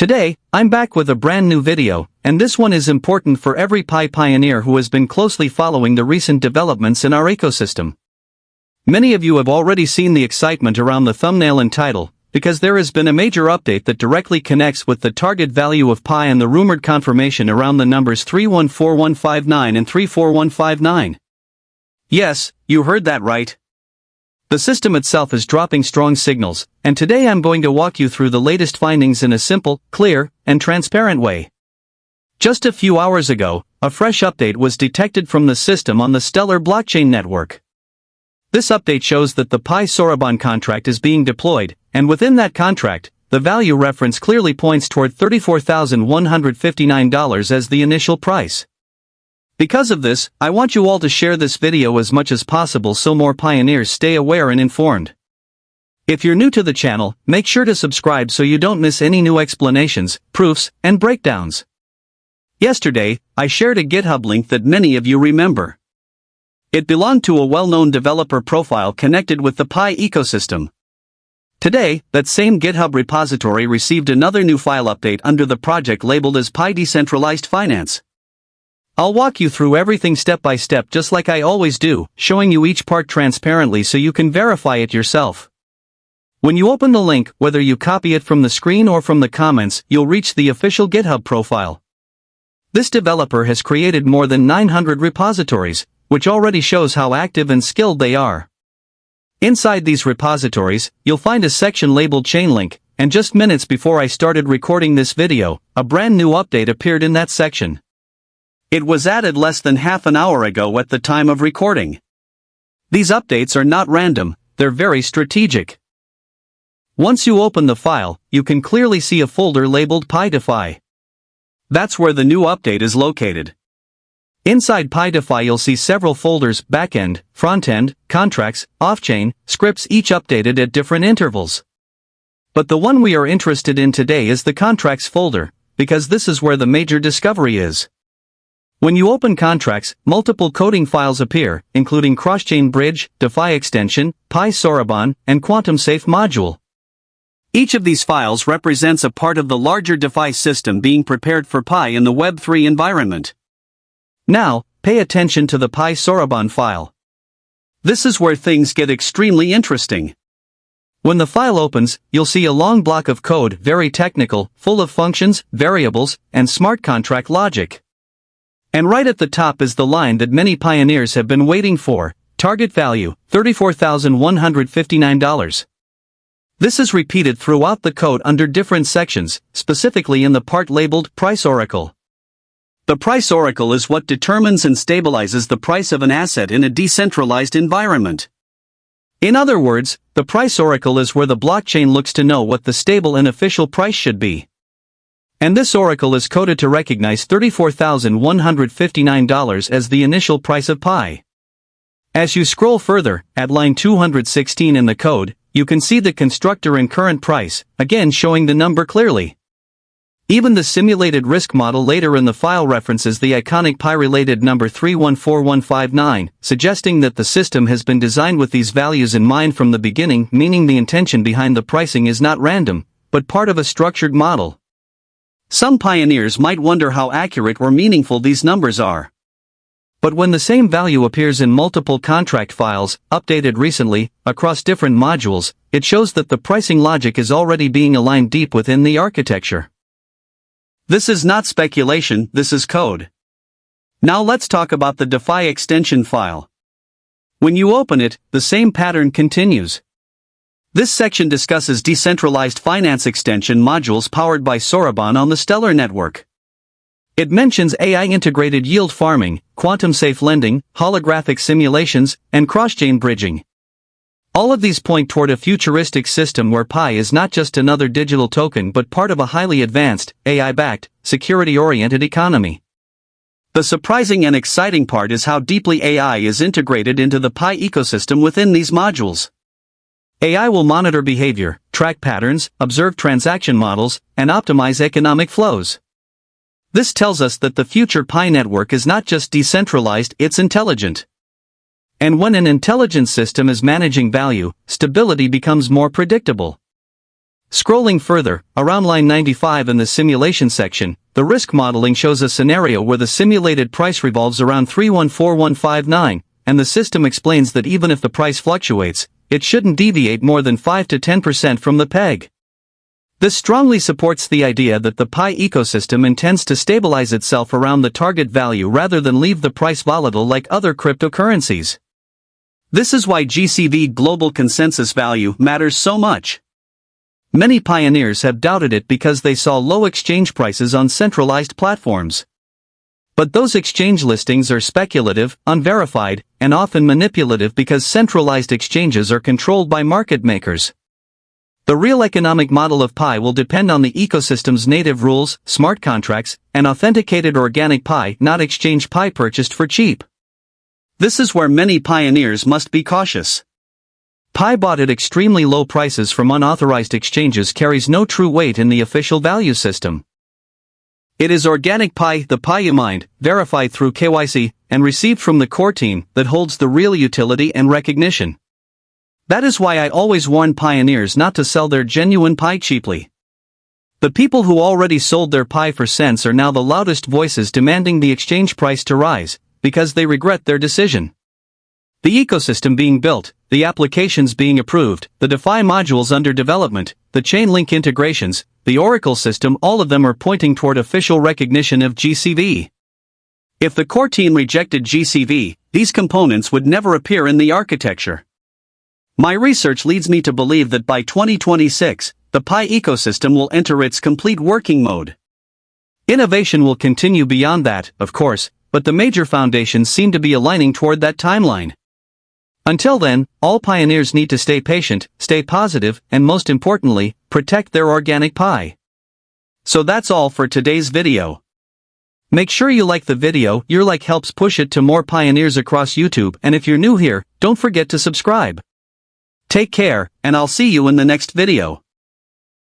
Today, I'm back with a brand new video, and this one is important for every Pi pioneer who has been closely following the recent developments in our ecosystem. Many of you have already seen the excitement around the thumbnail and title, because there has been a major update that directly connects with the target value of Pi and the rumored confirmation around the numbers 314159 and 34159. Yes, you heard that right. The system itself is dropping strong signals, and today I'm going to walk you through the latest findings in a simple, clear, and transparent way. Just a few hours ago, a fresh update was detected from the system on the Stellar blockchain network. This update shows that the Pi Soroban contract is being deployed, and within that contract, the value reference clearly points toward $34,159 as the initial price. Because of this, I want you all to share this video as much as possible so more pioneers stay aware and informed. If you're new to the channel, make sure to subscribe so you don't miss any new explanations, proofs, and breakdowns. Yesterday, I shared a GitHub link that many of you remember. It belonged to a well-known developer profile connected with the Pi ecosystem. Today, that same GitHub repository received another new file update under the project labeled as Pi Decentralized Finance. I'll walk you through everything step by step just like I always do, showing you each part transparently so you can verify it yourself. When you open the link, whether you copy it from the screen or from the comments, you'll reach the official GitHub profile. This developer has created more than 900 repositories, which already shows how active and skilled they are. Inside these repositories, you'll find a section labeled CHAINLINK, and just minutes before I started recording this video, a brand new update appeared in that section. It was added less than half an hour ago at the time of recording. These updates are not random, they're very strategic. Once you open the file, you can clearly see a folder labeled Pi Defi. That's where the new update is located. Inside Pi Defi you'll see several folders: backend, frontend, contracts, off-chain, scripts, each updated at different intervals. But the one we are interested in today is the contracts folder, because this is where the major discovery is. When you open contracts, multiple coding files appear, including cross-chain bridge, Defi extension, Pi Soroban, and Quantum Safe module. Each of these files represents a part of the larger Defi system being prepared for Pi in the Web3 environment. Now, pay attention to the Pi Soroban file. This is where things get extremely interesting. When the file opens, you'll see a long block of code, very technical, full of functions, variables, and smart contract logic. And right at the top is the line that many pioneers have been waiting for: target value, $34,159. This is repeated throughout the code under different sections, specifically in the part labeled Price Oracle. The price oracle is what determines and stabilizes the price of an asset in a decentralized environment. In other words, the price oracle is where the blockchain looks to know what the stable and official price should be. And this oracle is coded to recognize $34,159 as the initial price of Pi. As you scroll further, at line 216 in the code, you can see the constructor and current price, again showing the number clearly. Even the simulated risk model later in the file references the iconic Pi-related number 314159, suggesting that the system has been designed with these values in mind from the beginning, meaning the intention behind the pricing is not random, but part of a structured model. Some pioneers might wonder how accurate or meaningful these numbers are. But when the same value appears in multiple contract files, updated recently, across different modules, it shows that the pricing logic is already being aligned deep within the architecture. This is not speculation, this is code. Now let's talk about the Defi extension file. When you open it, the same pattern continues. This section discusses decentralized finance extension modules powered by Soroban on the Stellar network. It mentions AI-integrated yield farming, quantum-safe lending, holographic simulations, and cross-chain bridging. All of these point toward a futuristic system where Pi is not just another digital token but part of a highly advanced, AI-backed, security-oriented economy. The surprising and exciting part is how deeply AI is integrated into the Pi ecosystem within these modules. AI will monitor behavior, track patterns, observe transaction models, and optimize economic flows. This tells us that the future Pi network is not just decentralized, it's intelligent. And when an intelligent system is managing value, stability becomes more predictable. Scrolling further, around line 95 in the simulation section, the risk modeling shows a scenario where the simulated price revolves around 314159, and the system explains that even if the price fluctuates, it shouldn't deviate more than 5 to 10% from the peg. This strongly supports the idea that the Pi ecosystem intends to stabilize itself around the target value rather than leave the price volatile like other cryptocurrencies. This is why GCV global consensus value matters so much. Many pioneers have doubted it because they saw low exchange prices on centralized platforms. But those exchange listings are speculative, unverified, and often manipulative because centralized exchanges are controlled by market makers. The real economic model of Pi will depend on the ecosystem's native rules, smart contracts, and authenticated organic Pi, not exchange Pi purchased for cheap. This is where many pioneers must be cautious. Pi bought at extremely low prices from unauthorized exchanges carries no true weight in the official value system. It is organic Pi, the Pi you mined, verified through KYC, and received from the core team that holds the real utility and recognition. That is why I always warn pioneers not to sell their genuine Pi cheaply. The people who already sold their Pi for cents are now the loudest voices demanding the exchange price to rise, because they regret their decision. The ecosystem being built, the applications being approved, the DeFi modules under development, the CHAINLINK integrations, the Oracle system, all of them are pointing toward official recognition of GCV. If the core team rejected GCV, these components would never appear in the architecture. My research leads me to believe that by 2026, the Pi ecosystem will enter its complete working mode. Innovation will continue beyond that, of course, but the major foundations seem to be aligning toward that timeline. Until then, all pioneers need to stay patient, stay positive, and most importantly, protect their organic Pi. So that's all for today's video. Make sure you like the video, your like helps push it to more pioneers across YouTube, and if you're new here, don't forget to subscribe. Take care, and I'll see you in the next video.